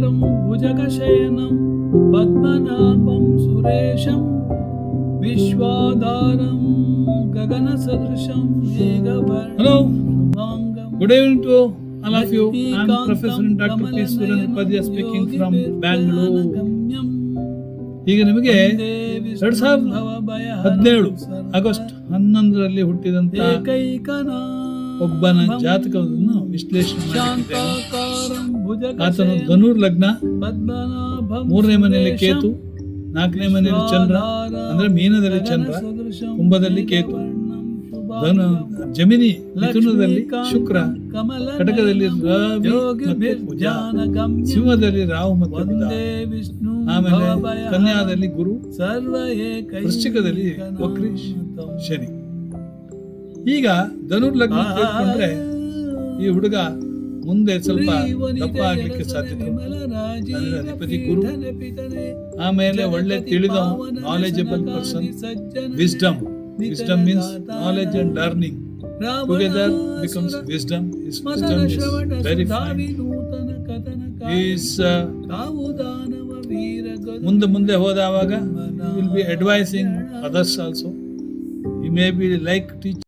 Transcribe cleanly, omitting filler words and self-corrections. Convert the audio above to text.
शान्ताकारं भुजगशयनं पद्मनाभं सुरेशं विश्वाधारं गगनसदृशं मेघवर्णं Hello. शुभांगं. Good evening to all of you. I am Professor Dr. P. Surendra speaking from Bangalore. ಈಗ ನಿಮಗೆ 2017 August 11ರಲ್ಲಿ ಹುಟ್ಟಿದಂತ ಒಬ್ಬನ ಜಾತಕವನ್ನು ವಿಶ್ಲೇಷಣೆ ಮಾಡಿದ್ದೇನೆ. ಆತನು ಧನುರ್ ಲಗ್ನ, 3ನೇ ಮನೆಯಲ್ಲಿ ಕೇತು, 4ನೇ ಮನೆಯಲ್ಲಿ ಚಂದ್ರ, ಅಂದ್ರೆ ಮೀನದಲ್ಲಿ ಚಂದ್ರ, ಕುಂಭದಲ್ಲಿ ಕೇತು, ಜಮಿನಿ ಮಿಥುನದಲ್ಲಿ ಶುಕ್ರ, ಕಟಕದಲ್ಲಿ ರವಿ ಮತ್ತು ಕುಜ, ಸಿಂಹದಲ್ಲಿ ರಾಹು ಮತ್ತು ಬುಧ, ಆಮೇಲೆ ಕನ್ಯಾದಲ್ಲಿ ಗುರು, ವೃಶ್ಚಿಕದಲ್ಲಿ ವಕ್ರಿ ಶನಿ. ಈಗ ಧನುರ್ ಲಗ್ನ ಕೇಳ್ಕೊಂಡ್ರೆ ಈ ಹುಡುಗ ಮುಂದೆ ಸ್ವಲ್ಪ ದಪ್ಪ ಆಗ್ಲಿಕ್ಕೆ ಸಾಧ್ಯತೆ ಉಂಟು. ಅಧಿಪತಿ ಗುರು. ಆಮೇಲೆ ಒಳ್ಳೆ ತಿಳಿದ knowledgeable person. Wisdom means knowledge and learning together becomes wisdom. His wisdom is very fine. He is ಮುಂದೆ ಹೋದವಾಗ he will be advising others also. He may be like teaching